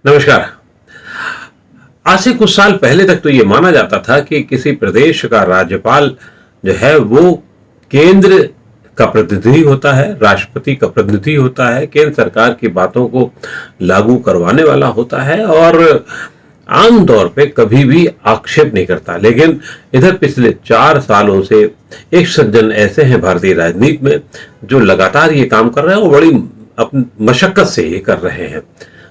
नमस्कार। आज से कुछ साल पहले तक तो ये माना जाता था कि किसी प्रदेश का राज्यपाल जो है वो केंद्र का प्रतिनिधि होता है, राष्ट्रपति का प्रतिनिधि होता है, केंद्र सरकार की बातों को लागू करवाने वाला होता है और आमतौर पे कभी भी आक्षेप नहीं करता। लेकिन इधर पिछले 4 सालों से एक सज्जन ऐसे हैं भारतीय राजनीति में जो लगातार ये काम कर रहे हैं और बड़ी अपनी मशक्कत से ये कर रहे हैं।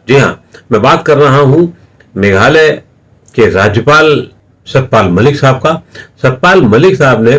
जी हाँ, मैं बात कर रहा हूं मेघालय के राज्यपाल सतपाल मलिक साहब का। सतपाल मलिक साहब ने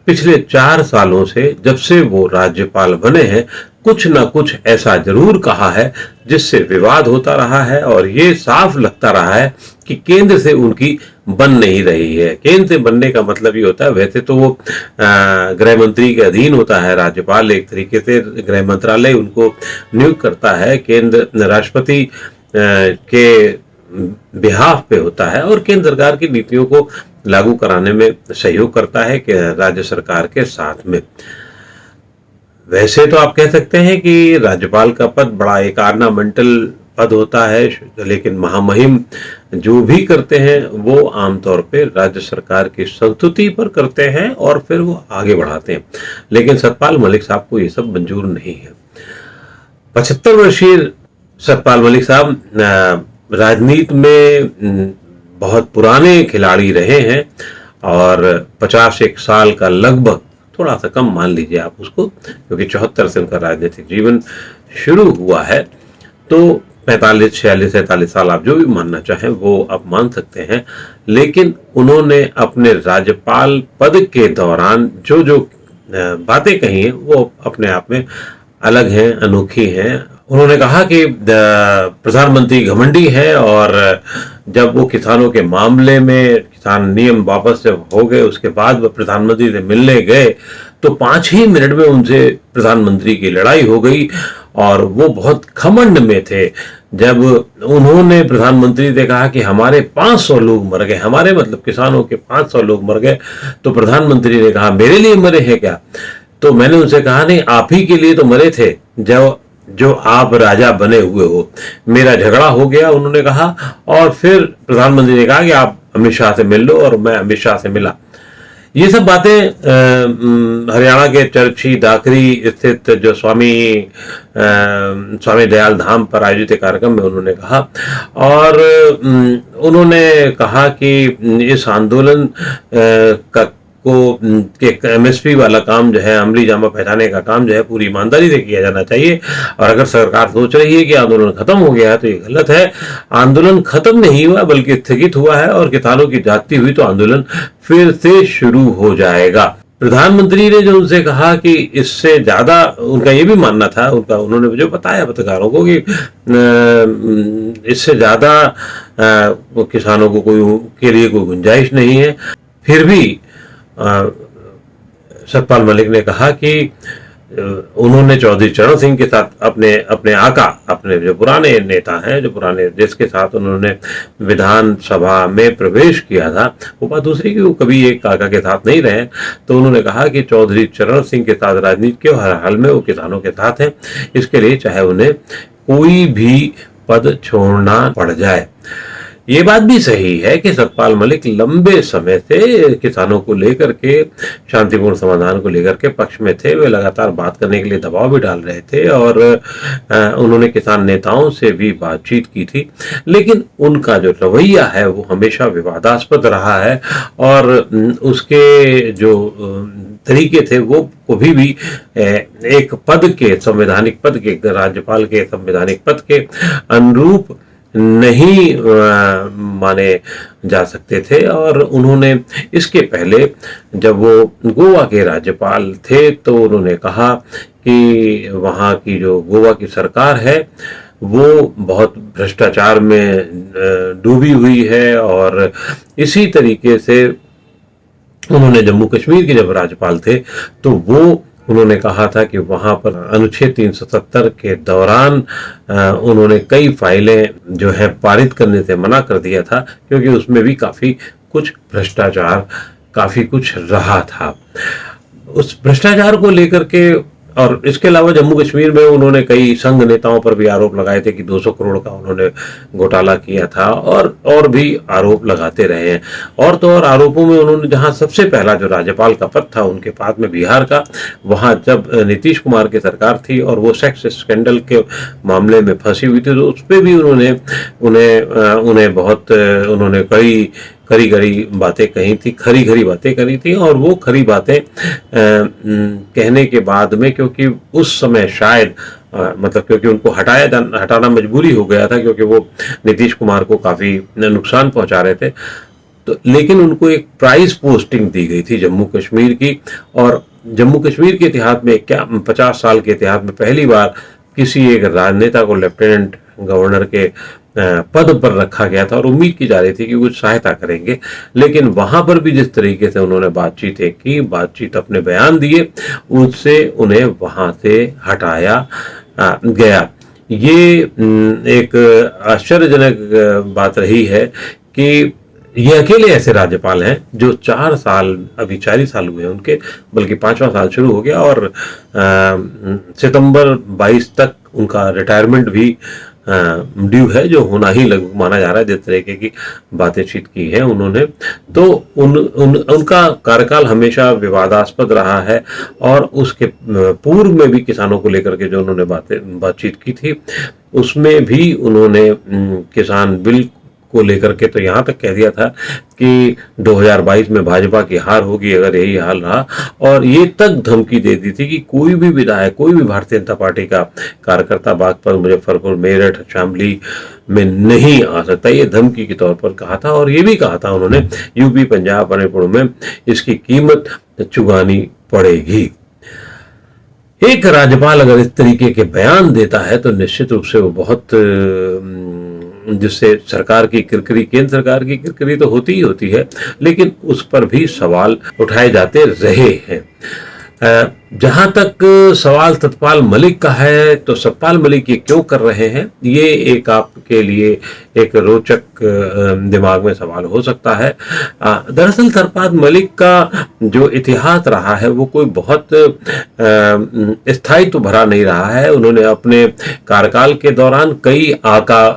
पिछले 4 सालों से जब से वो राज्यपाल बने हैं कुछ ना कुछ ऐसा जरूर कहा है जिससे विवाद होता रहा है और ये साफ लगता रहा है कि केंद्र से उनकी बन नहीं रही है। केंद्र से बनने का मतलब ये होता है, वैसे तो वो गृह मंत्री के अधीन होता है राज्यपाल, एक तरीके से गृह मंत्रालय उनको नियुक्त करता है, केंद्र राष्ट्रपति के बिहाफ पे होता है और केंद्र सरकार की नीतियों को लागू कराने में सहयोग करता है कि राज्य सरकार के साथ में। वैसे तो आप कह सकते हैं कि राज्यपाल का पद बड़ा एक ऑर्नामेंटल पद होता है, लेकिन महामहिम जो भी करते हैं वो आमतौर पे राज्य सरकार की संस्तुति पर करते हैं और फिर वो आगे बढ़ाते हैं। लेकिन सतपाल मलिक साहब को ये सब मंजूर नहीं है। 75 वर्षीय सतपाल मलिक साहब राजनीति में बहुत पुराने खिलाड़ी रहे हैं और 51 साल का लगभग, थोड़ा सा कम मान लीजिए आप उसको, क्योंकि 74 से उनका राजनीतिक जीवन शुरू हुआ है। तो 45, 46, 47 साल आप जो भी मानना चाहें वो आप मान सकते हैं। लेकिन उन्होंने अपने राज्यपाल पद के दौरान जो जो बातें कही हैं वो अपने आप में अलग हैं, अनोखी हैं। उन्होंने कहा कि प्रधानमंत्री घमंडी है और जब वो किसानों के मामले में किसान नियम वापस जब हो गए उसके बाद वो प्रधानमंत्री से मिलने गए तो 5 ही मिनट में उनसे प्रधानमंत्री की लड़ाई हो गई और वो बहुत घमंड में थे। जब उन्होंने प्रधानमंत्री से कहा कि हमारे 500 लोग मर गए, हमारे मतलब किसानों के 500 लोग मर गए, तो प्रधानमंत्री ने कहा मेरे लिए मरे हैं क्या? तो मैंने उनसे कहा नहीं, आप ही के लिए तो मरे थे जो आप राजा बने हुए हो। मेरा झगड़ा हो गया, उन्होंने कहा, और फिर प्रधानमंत्री ने कहा कि आप अमित शाह से मिल लो और मैं अमित शाह से मिला। ये सब बातें हरियाणा के चरखी दाकरी स्थित जो स्वामी दयाल धाम पर आयोजित कार्यक्रम में उन्होंने कहा। और उन्होंने कहा कि इस आंदोलन एमएसपी वाला काम जो है, अमली जामा पहचाने का काम जो है, पूरी ईमानदारी से किया जाना चाहिए। और अगर सरकार सोच रही है कि आंदोलन खत्म हो गया है तो ये गलत है। आंदोलन खत्म नहीं हुआ बल्कि स्थगित हुआ है और किसानों की जाती हुई तो आंदोलन फिर से शुरू हो जाएगा। प्रधानमंत्री ने जो उनसे कहा कि इससे ज्यादा, उनका ये भी मानना था, उन्होंने जो बताया पत्रकारों को कि इससे ज्यादा किसानों को के लिए कोई गुंजाइश नहीं है। फिर भी सतपाल मलिक ने कहा कि उन्होंने चौधरी चरण सिंह के साथ अपने आका, अपने जो पुराने नेता हैं, जो पुराने, जिसके साथ उन्होंने विधानसभा में प्रवेश किया था, वो बात दूसरी कि वो कभी एक काका के साथ नहीं रहे। तो उन्होंने कहा कि चौधरी चरण सिंह के साथ राजनीति के हर हाल में वो किसानों के साथ हैं, इसके लिए चाहे उन्हें कोई भी पद छोड़ना पड़ जाए। ये बात भी सही है कि सतपाल मलिक लंबे समय से किसानों को लेकर के, शांतिपूर्ण समाधान को लेकर के पक्ष में थे। वे लगातार बात करने के लिए दबाव भी डाल रहे थे और उन्होंने किसान नेताओं से भी बातचीत की थी। लेकिन उनका जो रवैया है वो हमेशा विवादास्पद रहा है और उसके जो तरीके थे वो कभी भी एक पद के, संवैधानिक पद के, राज्यपाल के संवैधानिक पद के अनुरूप नहीं माने जा सकते थे। और उन्होंने इसके पहले जब वो गोवा के राज्यपाल थे तो उन्होंने कहा कि वहाँ की जो गोवा की सरकार है वो बहुत भ्रष्टाचार में डूबी हुई है। और इसी तरीके से उन्होंने जम्मू कश्मीर के जब राज्यपाल थे तो वो उन्होंने कहा था कि वहां पर अनुच्छेद 370 के दौरान उन्होंने कई फाइलें जो है पारित करने से मना कर दिया था, क्योंकि उसमें भी काफी कुछ भ्रष्टाचार, काफी कुछ रहा था। उस भ्रष्टाचार को लेकर के और इसके अलावा जम्मू कश्मीर में उन्होंने कई संघ नेताओं पर भी आरोप लगाए थे कि 200 करोड़ का उन्होंने घोटाला किया था, और भी आरोप लगाते रहे हैं। और तो और आरोपों में उन्होंने, जहां सबसे पहला जो राज्यपाल का पद था उनके पास में बिहार का, वहां जब नीतीश कुमार की सरकार थी और वो सेक्स स्कैंडल के मामले में फंसी हुई थी, तो उस पर भी उन्हें बहुत उन्होंने कड़ी कड़ी बातें कही थी, खरी खरी बातें करी थी। और वो खरी बातें कहने के बाद में, क्योंकि उस समय शायद मतलब क्योंकि उनको हटाना मजबूरी हो गया था, क्योंकि वो नीतीश कुमार को काफी नुकसान पहुंचा रहे थे, तो लेकिन उनको एक प्राइज पोस्टिंग दी गई थी जम्मू कश्मीर की। और जम्मू कश्मीर के इतिहास में, क्या 50 साल के इतिहास में पहली बार किसी एक राजनेता को लेफ्टिनेंट गवर्नर के पद पर रखा गया था, और उम्मीद की जा रही थी कि कुछ सहायता करेंगे। लेकिन वहां पर भी जिस तरीके से उन्होंने बातचीत अपने बयान दिए, उससे उन्हें वहां से हटाया गया। ये एक आश्चर्यजनक बात रही है कि ये अकेले ऐसे राज्यपाल हैं जो 4 साल, अभी 4 साल हुए हैं उनके, बल्कि 5वां साल शुरू हो गया, और सितंबर 22 तक उनका रिटायरमेंट भी ड्यू है, जो होना ही लगभग माना जा रहा है, जिस तरीके की बातचीत की है उन्होंने। तो उनका कार्यकाल हमेशा विवादास्पद रहा है, और उसके पूर्व में भी किसानों को लेकर के जो उन्होंने बातचीत की थी, उसमें भी उन्होंने किसान बिल को लेकर के तो यहाँ तक कह दिया था कि 2022 में भाजपा की हार होगी अगर यही हाल रहा, और ये तक धमकी दे दी थी कि कोई भी विधायक, कोई भी भारतीय जनता पार्टी का कार्यकर्ता बागपत, मुजफ्फरपुर, मेरठ, शामली में नहीं आ सकता। ये धमकी के तौर पर कहा था, और ये भी कहा था उन्होंने यूपी, पंजाब, मणिपुर में इसकी कीमत चुकानी पड़ेगी। एक राज्यपाल अगर इस तरीके के बयान देता है तो निश्चित रूप से वो बहुत, जिससे सरकार की किरकिरी, केंद्र सरकार की किरकिरी तो होती ही होती है, लेकिन उस पर भी सवाल उठाए जाते रहे हैं। जहां तक सवाल सतपाल मलिक का है, तो सतपाल मलिक ये क्यों कर रहे हैं, ये एक आपके लिए एक रोचक दिमाग में सवाल हो सकता है। दरअसल सतपाल मलिक का जो इतिहास रहा है वो कोई बहुत स्थायित्व भरा नहीं रहा है। उन्होंने अपने कार्यकाल के दौरान कई आका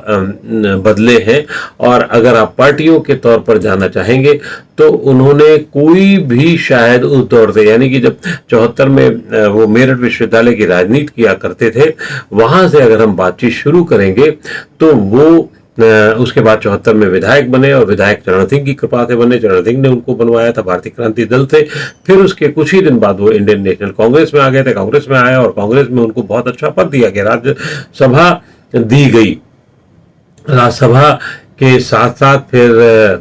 बदले हैं, और अगर आप पार्टियों के तौर पर जाना चाहेंगे तो उन्होंने कोई भी, शायद उस दौर से, यानी कि जब 74 में वो मेरठ विश्वविद्यालय की राजनीति किया करते थे, वहां से अगर हम बातचीत शुरू करेंगे तो वो उसके बाद 74 में विधायक बने, और विधायक चरण सिंह की कृपा से बने। चरण सिंह ने उनको बनवाया था भारतीय क्रांति दल से। फिर उसके कुछ ही दिन बाद वो इंडियन नेशनल कांग्रेस में आ गए थे, कांग्रेस में आए, और कांग्रेस में उनको बहुत अच्छा पद दिया गया, राज्यसभा दी गई। राज्यसभा के साथ साथ फिर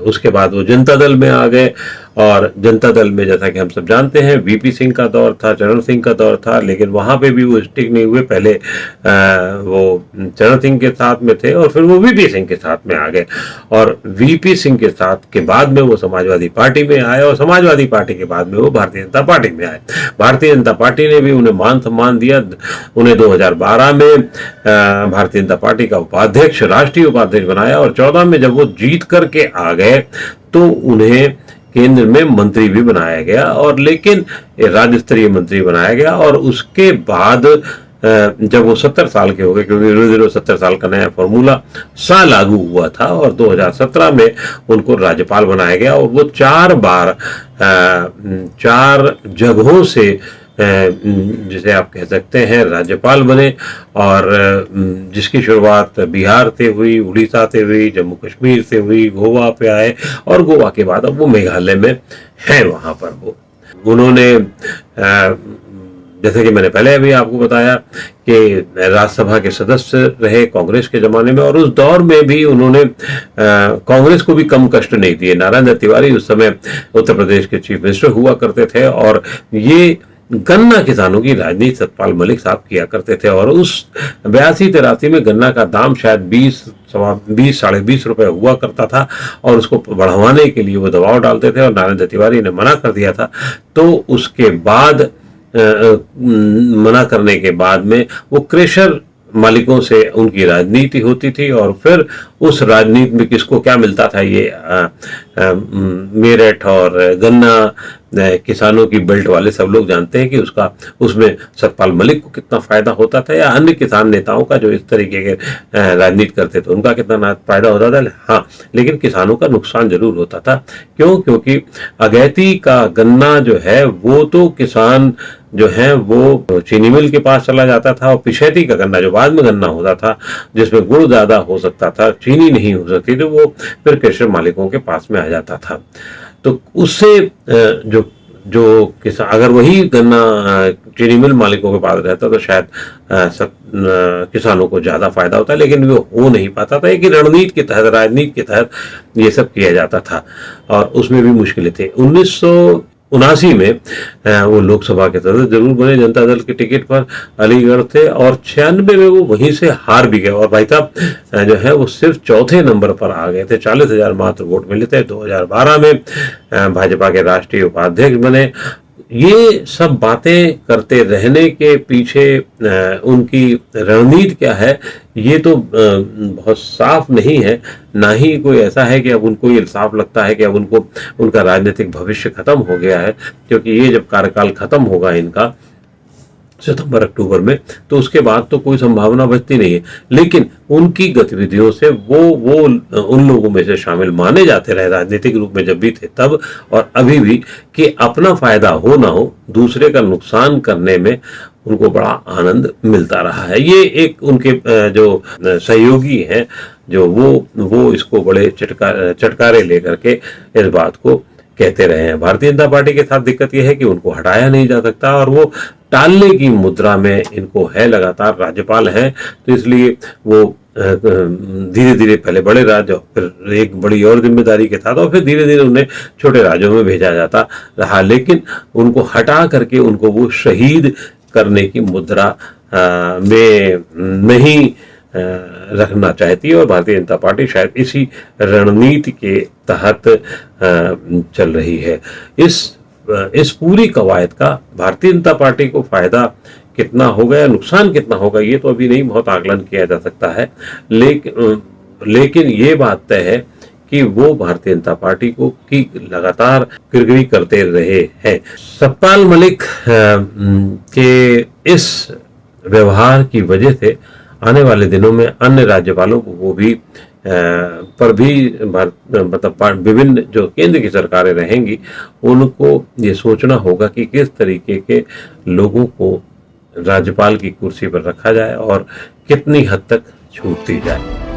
उसके बाद वो जनता दल में आ गए, और जनता दल में जैसा कि हम सब जानते हैं वीपी सिंह का दौर था, चरण सिंह का दौर था, लेकिन वहां पे भी वो स्टिक नहीं हुए। पहले वो चरण सिंह के साथ में थे, और फिर वो वीपी सिंह के साथ में आ गए, और वीपी सिंह के साथ के बाद में वो समाजवादी पार्टी में आए, और समाजवादी पार्टी के बाद में वो भारतीय जनता पार्टी में आए। भारतीय जनता पार्टी ने भी उन्हें मान सम्मान दिया। उन्हें 2012 में भारतीय जनता पार्टी का उपाध्यक्ष, राष्ट्रीय उपाध्यक्ष बनाया, और 14 में जब वो जीत करके आ गए तो उन्हें केंद्र में मंत्री भी बनाया गया, और लेकिन राज्य स्तरीय मंत्री बनाया गया। और उसके बाद जब वो 70 साल के हो गए, क्योंकि रोज रोज 70 साल का नया फॉर्मूला सा लागू हुआ था, और 2017 में उनको राज्यपाल बनाया गया, और वो 4 बार 4 जगहों से जिसे आप कह सकते हैं राज्यपाल बने, और जिसकी शुरुआत बिहार से हुई, उड़ीसा से हुई, जम्मू कश्मीर से हुई, गोवा पे आए, और गोवा के बाद अब वो मेघालय में हैं। वहां पर वो उन्होंने जैसे कि मैंने पहले अभी आपको बताया कि राज्यसभा के सदस्य रहे कांग्रेस के जमाने में, और उस दौर में भी उन्होंने कांग्रेस को भी कम कष्ट नहीं दिए। नारायण दत्त तिवारी उस समय उत्तर प्रदेश के चीफ मिनिस्टर हुआ करते थे, और ये गन्ना किसानों की राजनीति सतपाल मलिक साहब किया करते थे, और उस 82-83 में गन्ना का दाम शायद 20 साढ़े 20 रुपए हुआ करता था, और उसको बढ़ाने के लिए वो दबाव डालते थे, और नारायण दत्त तिवारी ने मना कर दिया था। तो उसके बाद मना करने के बाद में वो क्रेशर मालिकों से उनकी राजनीति होती थी, और फिर उस राजनीति में किसको क्या मिलता था, ये मेरठ और गन्ना किसानों की बेल्ट वाले सब लोग जानते हैं कि उसमें सतपाल मलिक को कितना फायदा होता था, या अन्य किसान नेताओं का जो इस तरीके के राजनीति करते थे उनका कितना फायदा होता था। हाँ, लेकिन किसानों का नुकसान जरूर होता था। क्यों? क्योंकि अगैती का गन्ना जो है वो तो किसान जो है वो चीनी मिल के पास चला जाता था, और पिछैती का गन्ना जो बाद में गन्ना होता था जिसमें गुड़ ज्यादा हो सकता था, चीनी नहीं हो सकती, तो वो फिर कृषि मालिकों के पास में आ जाता था। तो उससे जो जो किसान, अगर वही गन्ना चीनी मिल मालिकों के पास रहता तो शायद किसानों को ज्यादा फायदा होता, लेकिन वो हो नहीं पाता था। एक रणनीति के तहत, राजनीति के तहत ये सब किया जाता था, और उसमें भी मुश्किलें थी। 1979 में वो लोकसभा के सदस्य जरूर बने, जनता दल के टिकट पर अलीगढ़ थे, और 96 में वो वहीं से हार भी गए, और भाई साहब जो है वो सिर्फ चौथे नंबर पर आ गए थे, 40,000 मात्र वोट मिले थे। 2012 में भाजपा के राष्ट्रीय उपाध्यक्ष बने। ये सब बातें करते रहने के पीछे उनकी रणनीति क्या है, ये तो बहुत साफ नहीं है। ना ही कोई ऐसा है कि अब उनको ये साफ लगता है कि अब उनका राजनीतिक भविष्य खत्म हो गया है, क्योंकि ये जब कार्यकाल खत्म होगा इनका सितंबर अक्टूबर में, तो उसके बाद तो कोई संभावना बचती नहीं है। लेकिन उनकी गतिविधियों से वो उन लोगों में से शामिल माने जाते रहे राजनीतिक रूप में, जब भी थे तब और अभी भी, कि अपना फायदा हो ना हो, दूसरे का नुकसान करने में उनको बड़ा आनंद मिलता रहा है। ये एक उनके जो सहयोगी हैं, जो वो इसको बड़े चटकारे लेकर के इस बात को कहते रहे हैं। भारतीय जनता पार्टी के साथ दिक्कत यह है कि उनको हटाया नहीं जा सकता, और वो टालने की मुद्रा में इनको है लगातार। राज्यपाल हैं तो इसलिए वो धीरे धीरे पहले बड़े राज्य, फिर एक बड़ी और जिम्मेदारी के साथ, और फिर धीरे धीरे उन्हें छोटे राज्यों में भेजा जाता रहा, लेकिन उनको हटा करके उनको वो शहीद करने की मुद्रा में नहीं रखना चाहती है। और भारतीय जनता पार्टी शायद इसी रणनीति के तहत चल रही है। इस पूरी कवायद का भारतीय जनता पार्टी को फायदा कितना होगा या नुकसान कितना होगा, ये तो अभी नहीं बहुत आकलन किया जा सकता है। लेकिन ये बात तय है कि वो भारतीय जनता पार्टी को की लगातार किरकिरी करते रहे हैं। सतपाल मलिक के इस व्यवहार की वजह से आने वाले दिनों में अन्य राज्यपालों को भी पर भी मतलब विभिन्न जो केंद्र की सरकारें रहेंगी उनको ये सोचना होगा कि किस तरीके के लोगों को राज्यपाल की कुर्सी पर रखा जाए और कितनी हद तक छूट दी जाए।